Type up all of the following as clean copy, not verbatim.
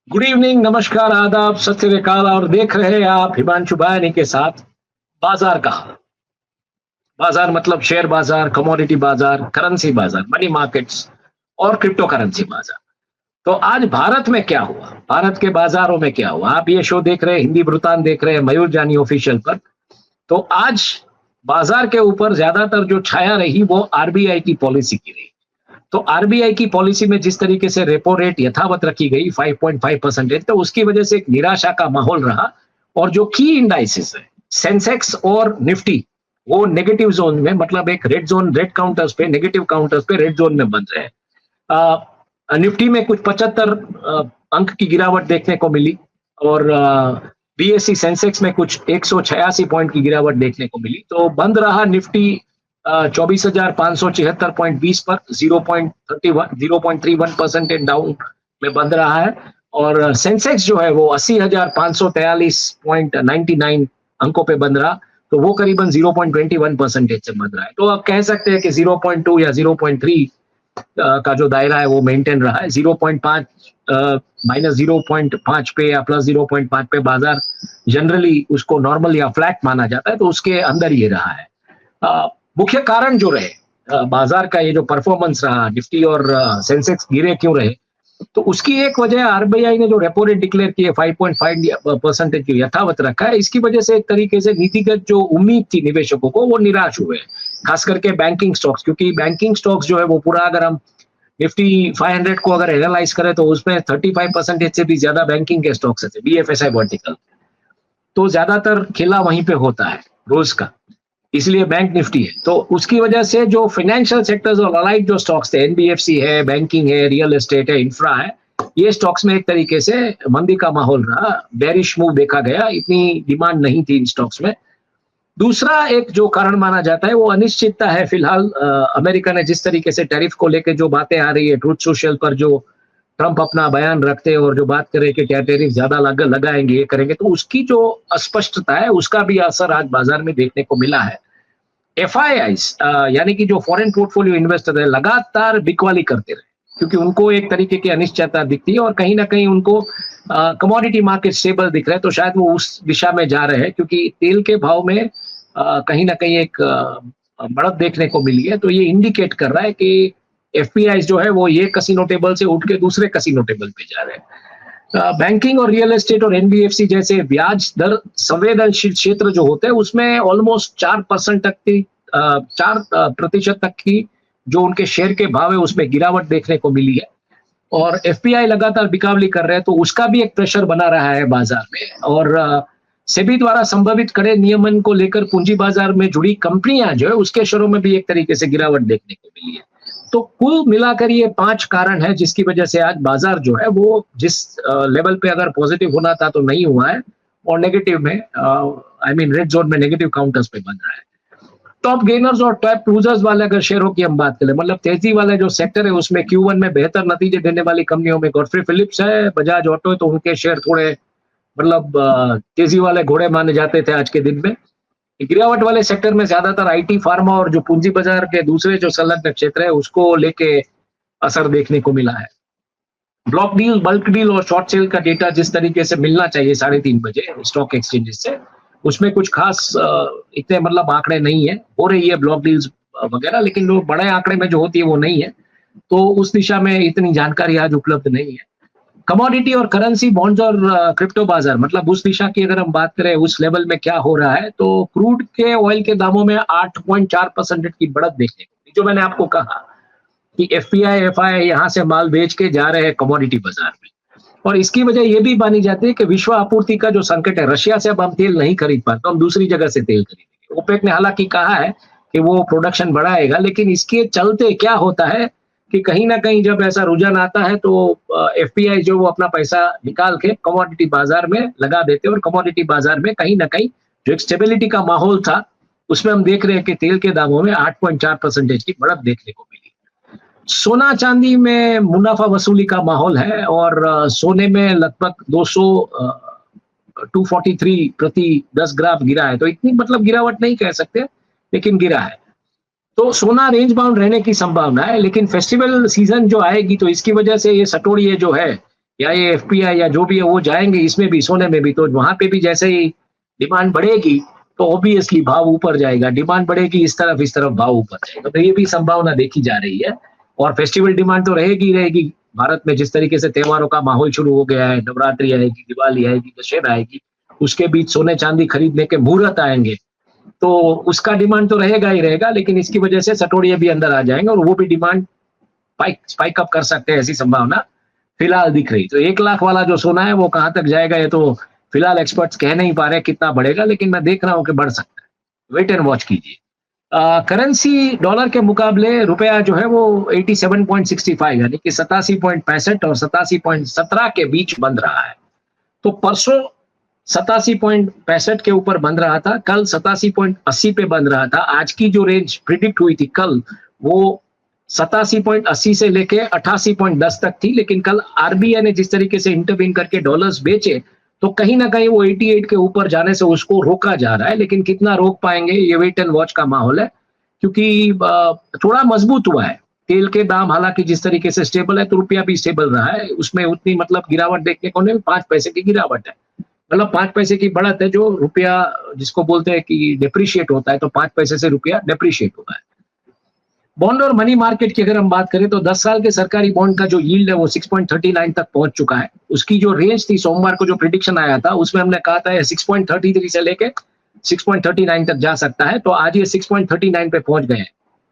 Good evening, नमस्कार, आदाब, सत श्री अकाल और देख रहे हैं आप हिमांशु बयानी के साथ बाजार का हाल। बाजार मतलब शेयर बाजार, कमोडिटी बाजार, करेंसी बाजार, मनी मार्केट्स और क्रिप्टो करेंसी बाजार। तो आज भारत में क्या हुआ, भारत के बाजारों में क्या हुआ, आप ये शो देख रहे हैं, हिंदी वृतांत देख रहे हैं मयूर जानी ऑफिशियल पर। तो आज बाजार के ऊपर ज्यादातर जो छाया रही वो आरबीआई की पॉलिसी की रही। तो आरबीआई की पॉलिसी में जिस तरीके से रेपो रेट यथावत रखी गई 5.5%, तो उसकी वजह से एक निराशा का माहौल रहा। और जो की इंडाइसेस है, सेंसेक्स और निफ्टी, वो नेगेटिव जोन में, मतलब एक रेड जोन, रेड काउंटर्स पे, नेगेटिव काउंटर्स पे रेड जोन में बन रहे हैं। निफ्टी में कुछ 75 अंक की गिरावट देखने को मिली और बीएससी सेंसेक्स में कुछ 186 पॉइंट की गिरावट देखने को मिली। तो बंद रहा निफ्टी 24,576.20 पर 0.31% डाउन में बंद रहा है। और सेंसेक्स जो है वो 80,543.99 अंकों पे बंद रहा। तो वो करीबन 0.21% से बंद रहा है। तो आप कह सकते हैं कि 0.2 या 0.3 का जो दायरा है वो मेंटेन रहा है। 0.5 माइनस 0.5 पे या प्लस 0.5 पे बाजार जनरली उसको नॉर्मल या फ्लैट माना जाता है, तो उसके अंदर ये रहा है। मुख्य कारण जो रहे बाजार का, ये जो परफॉर्मेंस रहा, निफ्टी और सेंसेक्स गिरे क्यों रहे, तो उसकी एक वजह आरबीआई ने जो रेपो रेट डिक्लेयर की है 5.5% की यथावत रखा है। इसकी वजह से एक तरीके से नीतिगत जो उम्मीद थी निवेशकों को वो निराश हुए, खास करके बैंकिंग स्टॉक्स। क्योंकि बैंकिंग स्टॉक्स जो है वो पूरा, अगर हम निफ्टी 500 को अगर एनालाइज करें तो उसमें 35% से भी ज्यादा बैंकिंग के स्टॉक्स है, बीएफएसआई वर्टिकल। तो ज्यादातर खेला वहीं पे होता है रोज का, इसलिए बैंक निफ्टी है। तो उसकी वजह से जो फाइनेंशियल सेक्टर्स और अलाइड जो स्टॉक्स थे, एनबीएफसी है, बैंकिंग है, रियल एस्टेट है, इंफ्रा है, ये स्टॉक्स में एक तरीके से मंदी का माहौल रहा, बेरिश मूव देखा गया, इतनी डिमांड नहीं थी इन स्टॉक्स में। दूसरा एक जो कारण माना जाता है वो अनिश्चितता है फिलहाल। अमेरिका ने जिस तरीके से टैरिफ को लेकर जो बातें आ रही है, ट्रूथ सोशल पर जो ट्रंप अपना बयान रखते हैं और जो बात करे कि क्या टैरिफ ज्यादा लगाएंगे, ये करेंगे, तो उसकी जो अस्पष्टता है उसका भी असर आज बाजार में देखने को मिला है। एफआईआईस यानी कि जो फॉरेन पोर्टफोलियो इन्वेस्टर है, लगातार बिकवाली करते रहे, क्योंकि उनको एक तरीके की अनिश्चितता दिखती है और कहीं ना कहीं उनको कमोडिटी मार्केट स्टेबल दिख रहा है, तो शायद वो उस दिशा में जा रहे हैं। क्योंकि तेल के भाव में कहीं ना कहीं एक बढ़त देखने को मिली है, तो ये इंडिकेट कर रहा है कि एफपीआई जो है वो ये कसिनो टेबल से उठ के दूसरे कसिनो टेबल पे जा रहे हैं। बैंकिंग और रियल एस्टेट और एनबीएफसी जैसे ब्याज दर संवेदनशील क्षेत्र जो होते हैं उसमें ऑलमोस्ट 4% तक की 4% तक की जो उनके शेयर के भाव है उसमें गिरावट देखने को मिली है। और एफपीआई लगातार बिकावली कर रहे हैं, तो उसका भी एक प्रेशर बना रहा है बाजार में। और सेबी द्वारा संभावित कड़े नियमन को लेकर पूंजी बाजार में जुड़ी कंपनियां जो है उसके शेयरों में भी एक तरीके से गिरावट देखने को मिली है। तो कुल मिलाकर ये 5 कारण है जिसकी वजह से आज बाजार जो है वो जिस लेवल पे अगर पॉजिटिव होना था तो नहीं हुआ है, और नेगेटिव में, आई मीन रेड जोन में, नेगेटिव काउंटर्स पे बन रहा है। टॉप गेनर्स और टॉप लूजर्स वाले अगर शेयरों की हम बात करें, मतलब तेजी वाले जो सेक्टर है उसमें Q1 में बेहतर नतीजे देने वाली कंपनियों में गॉडफ्री फिलिप्स है, बजाज ऑटो है, तो उनके शेयर थोड़े, मतलब तेजी वाले घोड़े माने जाते थे आज के दिन में। गिरावट वाले सेक्टर में ज्यादातर आईटी, फार्मा और जो पूंजी बाजार के दूसरे जो संलग्न क्षेत्र है उसको लेके असर देखने को मिला है। ब्लॉक डील, बल्क डील और शॉर्ट सेल का डेटा जिस तरीके से मिलना चाहिए 3:30 बजे स्टॉक एक्सचेंजेस से, उसमें कुछ खास इतने मतलब आंकड़े नहीं है। हो रही है ब्लॉक डील्स वगैरह, लेकिन वो बड़े आंकड़े में जो होती है वो नहीं है, तो उस दिशा में इतनी जानकारी आज उपलब्ध नहीं है। कमोडिटी और करेंसी, बॉन्ड्स और क्रिप्टो बाजार, मतलब उस दिशा की अगर हम बात करें उस लेवल में क्या हो रहा है, तो क्रूड के ऑयल के दामों में 8.4% की बढ़त देखने को मिली। जो मैंने आपको कहा कि एफपीआई, एफआई यहाँ से माल बेच के जा रहे हैं कमोडिटी बाजार में, और इसकी वजह ये भी मानी जाती है कि विश्व आपूर्ति का जो संकट है, रशिया से अब हम तेल नहीं खरीद पाते, तो हम दूसरी जगह से तेल खरीदेंगे। ओपेक ने हालांकि कहा है कि वो प्रोडक्शन बढ़ाएगा, लेकिन इसके चलते क्या होता है कि कहीं ना कहीं जब ऐसा रुझान आता है तो एफपीआई जो वो अपना पैसा निकाल के कमोडिटी बाजार में लगा देते हैं, और कमोडिटी बाजार में कहीं ना कहीं जो एक स्टेबिलिटी का माहौल था उसमें हम देख रहे हैं कि तेल के दामों में 8.4% की बढ़त देखने को मिली। सोना चांदी में मुनाफा वसूली का माहौल है, और सोने में लगभग 243 प्रति 10 ग्राम गिरा है। तो इतनी मतलब गिरावट नहीं कह सकते, लेकिन गिरा है। तो सोना रेंज बाउंड रहने की संभावना है, लेकिन फेस्टिवल सीजन जो आएगी तो इसकी वजह से ये सटोड़िए जो है या ये एफपीआई या जो भी है वो जाएंगे इसमें भी, सोने में भी, तो वहां पे भी जैसे ही डिमांड बढ़ेगी तो ऑब्वियसली भाव ऊपर जाएगा, डिमांड बढ़ेगी इस तरफ भाव ऊपर जाएगा, तो ये भी संभावना देखी जा रही है। और फेस्टिवल डिमांड तो रहेगी ही रहेगी। भारत में जिस तरीके से त्योहारों का माहौल शुरू हो गया है, नवरात्रि आएगी, दिवाली आएगी, दशहरा आएगी, उसके बीच सोने चांदी खरीदने के मुहूर्त आएंगे, तो उसका डिमांड तो रहेगा ही रहेगा, लेकिन इसकी वजह से सटोड़िए भी अंदर आ जाएंगे और वो भी डिमांड स्पाइक अप कर सकते हैं, ऐसी संभावना फिलहाल दिख रही। तो 1 लाख वाला जो सोना है वो कहां तक जाएगा ये तो फिलहाल एक्सपर्ट्स कह नहीं पा रहे कितना बढ़ेगा, लेकिन मैं देख रहा हूं कि बढ़ सकता है। वेट एंड वॉच कीजिए। करेंसी डॉलर के मुकाबले रुपया जो है वो 87.65 यानी कि 87.65 और 87.17 के बीच बंद रहा है। तो परसों 87.65 के ऊपर बंद रहा था, कल 87.80 पे बंद रहा था। आज की जो रेंज प्रिडिक्ट हुई थी कल, वो 87.80 से लेके 88.10 तक थी, लेकिन कल आरबीआई ने जिस तरीके से इंटरवीन करके डॉलर्स बेचे, तो कहीं ना कहीं वो 88 के ऊपर जाने से उसको रोका जा रहा है, लेकिन कितना रोक पाएंगे ये वेट एंड वॉच का माहौल है, क्योंकि थोड़ा मजबूत हुआ है तेल के दाम। हालांकि जिस तरीके से स्टेबल है तो रुपया भी स्टेबल रहा है, उसमें उतनी मतलब गिरावट देखने को नहीं, 5 पैसे की गिरावट है, मतलब 5 पैसे की बढ़त है। जो रुपया जिसको बोलते हैं कि डिप्रिशिएट होता है, तो 5 पैसे से रुपया डिप्रिशिएट होता है। बॉन्ड और मनी मार्केट की अगर हम बात करें तो 10 साल के सरकारी बॉन्ड का जो यील्ड है वो 6.39 तक पहुंच चुका है। उसकी जो रेंज थी सोमवार को जो प्रिडिक्शन आया था उसमें हमने कहा था 6.33 से लेके 6.39 तक जा सकता है, तो आज ये 6.39 पे पहुंच गए हैं।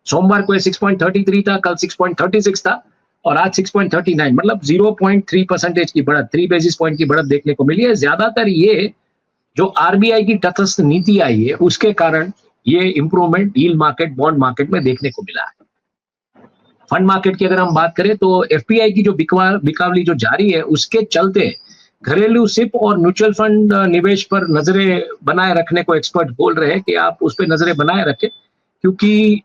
सोमवार को ये 6.33 था, कल 6.36 था और आज 6.39, मतलब 0.3% की बढ़त, 3 बेसिस पॉइंट की बढ़त देखने को मिली है। ज्यादातर ये जो आरबीआई की तटस्थ नीति आई है उसके कारण ये improvement yield market, bond market में देखने को मिला है। फंड मार्केट की अगर हम बात करें तो एफपीआई की जो बिकावली जो जारी है उसके चलते घरेलू सिप और म्यूचुअल फंड निवेश पर नजरें बनाए रखने को एक्सपर्ट बोल रहे हैं कि आप उस पर नजरें बनाए रखें, क्योंकि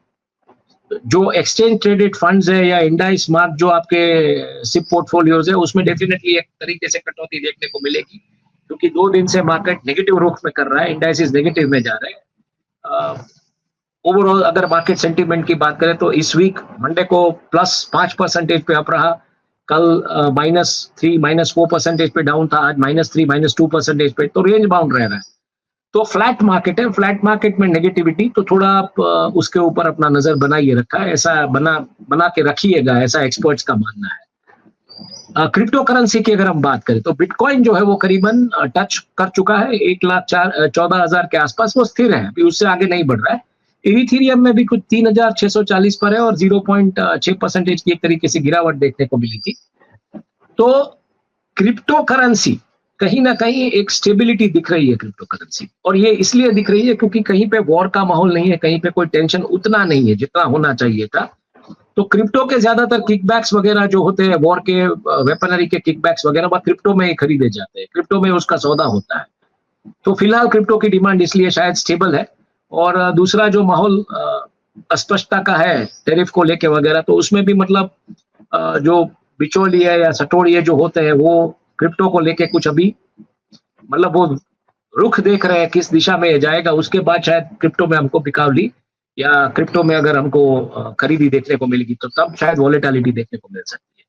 जो एक्सचेंज ट्रेडेड फंड्स है या इंडाइस मार्क जो आपके सिप पोर्टफोलियोज है उसमें डेफिनेटली एक तरीके से कटौती देखने को मिलेगी, क्योंकि 2 दिन से मार्केट नेगेटिव रुख में कर रहा है, इंडाइसेस नेगेटिव में जा रहे हैं। ओवरऑल अगर मार्केट सेंटीमेंट की बात करें तो इस वीक मंडे को +5% पे अप रहा, कल -3 -4% पे डाउन था, आज -3 -2% पे, तो रेंज बाउंड रह रहा है। तो फ्लैट मार्केट है, फ्लैट मार्केट में नेगेटिविटी, तो थोड़ा आप उसके ऊपर अपना नजर बनाइए रखा है, ऐसा बना के रखिएगा, ऐसा एक्सपर्ट्स का मानना है। क्रिप्टो करेंसी की अगर हम बात करें तो बिटकॉइन जो है वो करीबन टच कर चुका है 1,14,000 के आसपास, वो स्थिर है, अभी उससे आगे नहीं बढ़ रहा है। इथीरियम में भी कुछ 3,640 पर है और 0.6% की एक तरीके से गिरावट देखने को मिली थी। तो क्रिप्टो करेंसी कहीं ना कहीं एक स्टेबिलिटी दिख रही है क्रिप्टो करेंसी, और ये इसलिए दिख रही है क्योंकि कहीं पे वॉर का माहौल नहीं है, कहीं पे कोई टेंशन उतना नहीं है जितना होना चाहिए था। तो क्रिप्टो के ज्यादातर किकबैक्स वगैरह जो होते हैं, वॉर के वेपनरी के किकबैक्स वगैरह, वह क्रिप्टो में ही खरीदे जाते हैं, क्रिप्टो में उसका सौदा होता है। तो फिलहाल क्रिप्टो की डिमांड इसलिए शायद स्टेबल है। और दूसरा जो माहौल अस्पष्टता का है टैरिफ को लेके वगैरह, तो उसमें भी मतलब जो बिचौलिए या सटोड़िए जो होते हैं वो क्रिप्टो को लेके कुछ अभी मतलब वो रुख देख रहे हैं किस दिशा में जाएगा, उसके बाद शायद क्रिप्टो में हमको बिकावली या क्रिप्टो में अगर हमको खरीदी देखने को मिलेगी तो तब शायद वॉलेटिलिटी देखने को मिल सकती है।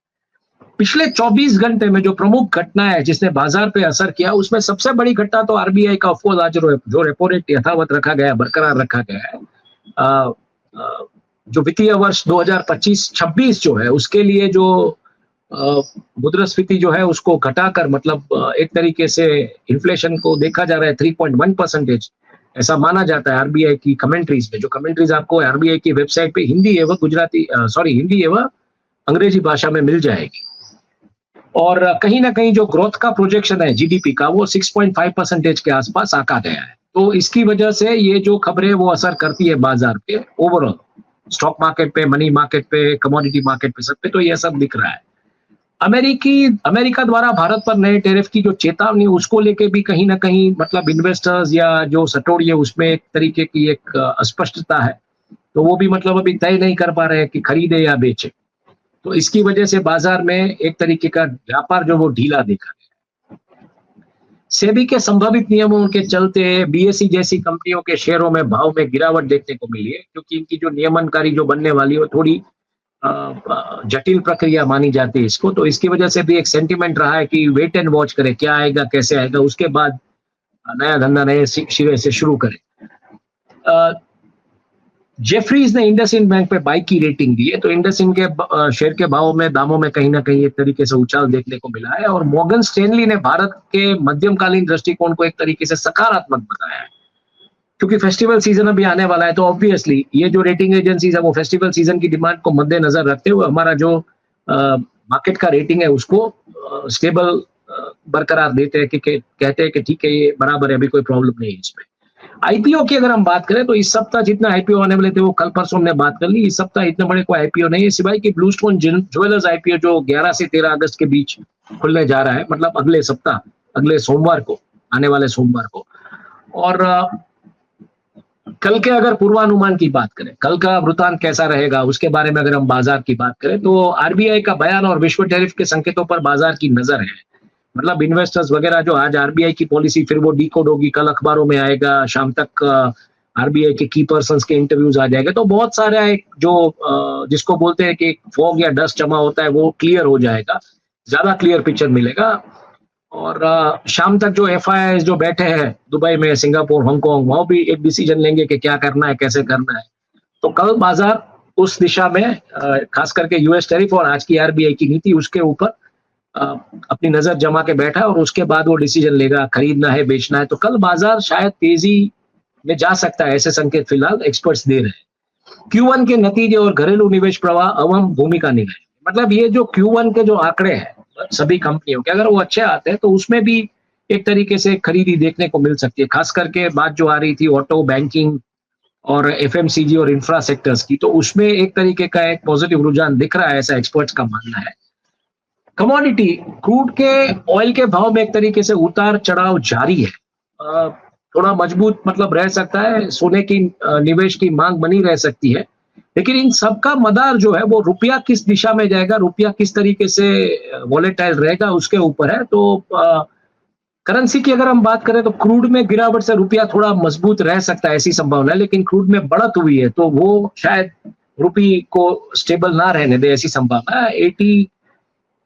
पिछले 24 घंटे में जो प्रमुख घटना है जिसने बाजार पे असर किया, उसमें सबसे बड़ी घटना तो आरबीआई का ऑफकोर्स आज जो रेपो रेट यथावत रखा गया, बरकरार रखा गया है। जो वित्तीय वर्ष 2025-26 जो है उसके लिए जो मुद्रास्फीति जो है उसको घटाकर, मतलब एक तरीके से इन्फ्लेशन को देखा जा रहा है 3.1%, ऐसा माना जाता है आरबीआई की कमेंट्रीज में। जो कमेंट्रीज आपको आरबीआई की वेबसाइट पे हिंदी एवं हिंदी एवं अंग्रेजी भाषा में मिल जाएगी। और कहीं ना कहीं जो ग्रोथ का प्रोजेक्शन है जीडीपी का, वो 6.5% के आसपास आका गया है। तो इसकी वजह से ये जो खबरें वो असर करती है बाजार पे, ओवरऑल स्टॉक मार्केट पे, मनी मार्केट पे, कमोडिटी मार्केट पे, सब पे तो ये सब दिख रहा है। अमेरिका द्वारा भारत पर नए टैरिफ की जो चेतावनी, उसको लेके भी कहीं ना कहीं मतलब इन्वेस्टर्स या जो सटोड़ी है उसमें एक तरीके की एक अस्पष्टता है, तो वो भी मतलब अभी तय नहीं कर पा रहे हैं कि खरीदे या बेचे। तो इसकी वजह से बाजार में एक तरीके का व्यापार जो वो ढीला देखा गया। सेबी के संभावित नियमों के चलते बीएसई जैसी कंपनियों के शेयरों में भाव में गिरावट देखने को मिली है, क्योंकि इनकी जो नियमनकारी जो बनने वाली है वो थोड़ी जटिल प्रक्रिया मानी जाती है इसको, तो इसकी वजह से भी एक सेंटिमेंट रहा है कि वेट एंड वॉच करें, क्या आएगा कैसे आएगा, उसके बाद नया धंधा नए सिरे से शुरू करें। जेफरीज ने इंडसइंड बैंक पे बाई की रेटिंग दी है, तो इंडसइंड के शेयर के भाव में दामों में कहीं ना कहीं एक तरीके से उछाल देखने को मिला है, और मॉर्गन स्टैनली ने भारत के मध्यमकालीन दृष्टिकोण को एक तरीके से सकारात्मक बताया है, क्योंकि फेस्टिवल सीजन अभी आने वाला है, तो ऑब्वियसली ये जो रेटिंग एजेंसीज है वो फेस्टिवल सीजन की डिमांड को मद्देनजर रखते हुए हमारा जो मार्केट का रेटिंग है उसको स्टेबल बरकरार देते हैं, कि कहते हैं कि ठीक है ये बराबर है, अभी कोई प्रॉब्लम नहीं है इसमें। आईपीओ की अगर हम बात करें तो इस सप्ताह जितना आईपीओ आने वाले थे वो कल परसों हमने बात कर ली, इस सप्ताह इतने बड़े कोई आईपीओ नहीं है, सिवाय कि ब्लूस्टोन ज्वेलर्स आईपीओ जो 11 से 13 अगस्त के बीच खुलने जा रहा है, मतलब अगले सप्ताह, अगले सोमवार को, आने वाले सोमवार को। और कल के अगर पूर्वानुमान की बात करें, कल का वृतांत कैसा रहेगा उसके बारे में अगर हम बाजार की बात करें, तो आरबीआई का बयान और विश्व टैरिफ के संकेतों पर बाजार की नजर है। मतलब इन्वेस्टर्स वगैरह जो आज आरबीआई की पॉलिसी फिर वो डीकोड होगी, कल अखबारों में आएगा, शाम तक आरबीआई के की पर्सन्स के इंटरव्यूज आ जाएगा, तो बहुत सारा एक जो जिसको बोलते हैं कि फॉग या डस्ट जमा होता है वो क्लियर हो जाएगा, ज्यादा क्लियर पिक्चर मिलेगा। और शाम तक जो एफआईआई जो बैठे हैं दुबई में, सिंगापुर, हांगकांग, वहां भी एक डिसीजन लेंगे कि क्या करना है, कैसे करना है। तो कल बाजार उस दिशा में खास करके यूएस टैरिफ और आज की आरबीआई की नीति उसके ऊपर अपनी नजर जमा के बैठा है, और उसके बाद वो डिसीजन लेगा खरीदना है बेचना है। तो कल बाजार शायद तेजी में जा सकता है, ऐसे संकेत फिलहाल एक्सपर्ट्स दे रहे हैं। Q1 के नतीजे और घरेलू निवेश प्रवाह अहम भूमिका निभाए, मतलब ये जो Q1 के जो आंकड़े हैं सभी कंपनियों के, अगर वो अच्छे आते हैं तो उसमें भी एक तरीके से खरीदी देखने को मिल सकती है। खास करके बात जो आ रही थी ऑटो, बैंकिंग और एफएमसीजी और इंफ्रा सेक्टर्स की, तो उसमें एक तरीके का एक पॉजिटिव रुझान दिख रहा है, ऐसा एक्सपर्ट्स का मानना है। कमोडिटी क्रूड के ऑयल के भाव में एक तरीके से उतार चढ़ाव जारी है, थोड़ा मजबूत मतलब रह सकता है, सोने की निवेश की मांग बनी रह सकती है, लेकिन इन सबका मदार जो है वो रुपया किस दिशा में जाएगा, रुपया किस तरीके से वॉलेटाइल रहेगा उसके ऊपर है। तो करेंसी की अगर हम बात करें तो क्रूड में गिरावट से रुपया थोड़ा मजबूत रह सकता है, ऐसी संभावना है, लेकिन क्रूड में बढ़त हुई है तो वो शायद रुपये को स्टेबल ना रहने दे, ऐसी संभावना है।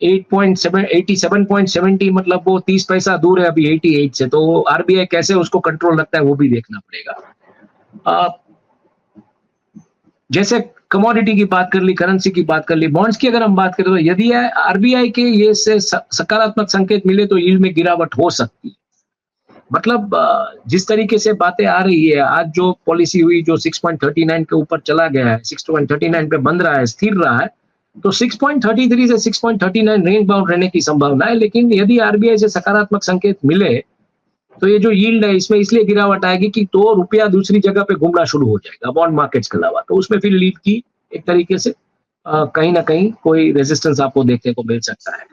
87.70 मतलब वो 30 पैसा दूर है अभी 88 से, तो आरबीआई कैसे उसको कंट्रोल रखता है वो भी देखना पड़ेगा। जैसे कमोडिटी की बात कर ली, करेंसी की बात कर ली, बॉन्ड्स की अगर हम बात करें तो यदि आरबीआई के ये से सकारात्मक संकेत मिले तो यील्ड में गिरावट हो सकती है। मतलब जिस तरीके से बातें आ रही है, आज जो पॉलिसी हुई जो 6.39 के ऊपर चला गया है, 6.39 पे बंद रहा है, स्थिर रहा है, तो 6.33 से 6.39 रेंज बाउंड रहने की संभावना है। लेकिन यदि आरबीआई से सकारात्मक संकेत मिले तो ये जो यील्ड है इसमें इसलिए गिरावट आएगी कि तो रुपया दूसरी जगह पे घूमना शुरू हो जाएगा बॉन्ड मार्केट्स के अलावा, तो उसमें फिर लीड की एक तरीके से कहीं ना कहीं कोई रेजिस्टेंस आपको देखने को मिल सकता है।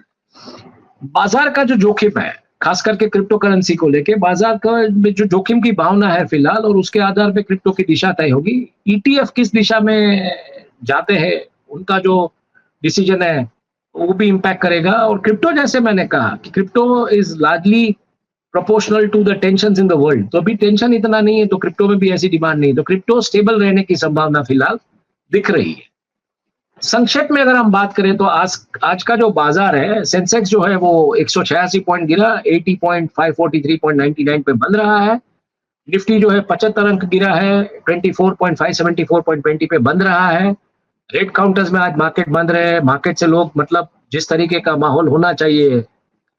बाजार का जो जोखिम है खास करके क्रिप्टो करेंसी को लेके, बाजार का जो जोखिम की भावना है फिलहाल, और उसके आधार पे क्रिप्टो की दिशा तय होगी। ईटीएफ किस दिशा में जाते हैं उनका जो डिसीजन है वो भी इंपैक्ट करेगा। और क्रिप्टो जैसे मैंने कहा कि crypto is largely proportional to the tensions in the world, तो अभी टेंशन इतना नहीं है तो क्रिप्टो में भी ऐसी डिमांड नहीं है, तो क्रिप्टो स्टेबल रहने की संभावना फिलहाल दिख रही है। संक्षेप में अगर हम बात करें तो आज का जो बाजार है, सेंसेक्स जो है वो 186 पॉइंट गिरा, 80.543.99 पे बंद रहा है। निफ्टी जो है 75 अंक गिरा है, 24.574.20 पे बंद रहा है। रेट काउंटर्स में आज मार्केट बंद रहे, मार्केट से लोग मतलब जिस तरीके का माहौल होना चाहिए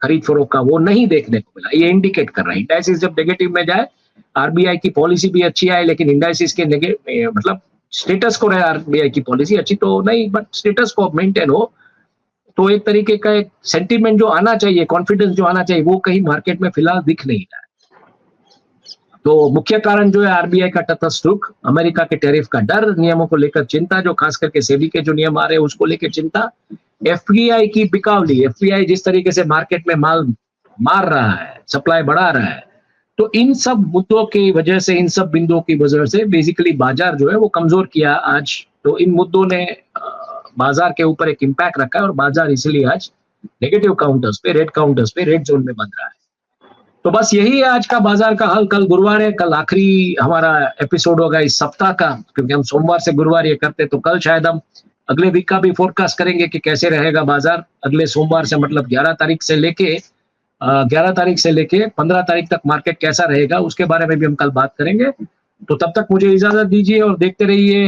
खरीद फरोख्त का वो नहीं देखने को मिला, ये इंडिकेट कर रहा है। इंडाइसिस जब नेगेटिव में जाए, आरबीआई की पॉलिसी भी अच्छी आए, लेकिन इंडाइसिस के मतलब स्टेटस को रहे, आरबीआई की पॉलिसी अच्छी तो नहीं बट स्टेटस को मेंटेन हो, तो एक तरीके का एक सेंटीमेंट जो आना चाहिए, कॉन्फिडेंस जो आना चाहिए, वो कहीं मार्केट में फिलहाल दिख नहीं रहा है। तो मुख्य कारण जो है आरबीआई का तटस्थ रुख, अमेरिका के टैरिफ का डर, नियमों को लेकर चिंता, जो खास करके सेबी के जो नियम आ रहे हैं उसको लेकर चिंता, एफपीआई की बिकावली, एफपीआई जिस तरीके से मार्केट में माल मार रहा है, सप्लाई बढ़ा रहा है, तो इन सब मुद्दों की वजह से, इन सब बिंदुओं की वजह से बेसिकली बाजार जो है वो कमजोर किया आज। तो इन मुद्दों ने बाजार के ऊपर एक इम्पैक्ट रखा है और बाजार इसलिए आज नेगेटिव काउंटर्स पे, रेड काउंटर्स पे, रेड जोन में बन रहा है। तो बस यही है आज का बाजार का हाल। कल गुरुवार है, कल आखिरी हमारा एपिसोड होगा इस सप्ताह का, क्योंकि हम सोमवार से गुरुवार ये करते, तो कल शायद हम अगले वीक का भी फोरकास्ट करेंगे कि कैसे रहेगा बाजार अगले सोमवार से, मतलब 11 तारीख से लेके 15 तारीख तक मार्केट कैसा रहेगा उसके बारे में भी हम कल बात करेंगे। तो तब तक मुझे इजाजत दीजिए और देखते रहिए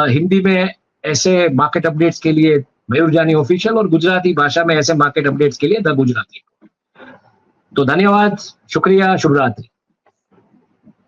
हिंदी में ऐसे मार्केट अपडेट्स के लिए मयूर जानी ऑफिशियल, और गुजराती भाषा में ऐसे मार्केट अपडेट्स के लिए द गुजराती। तो धन्यवाद, शुक्रिया, शुभ रात्रि।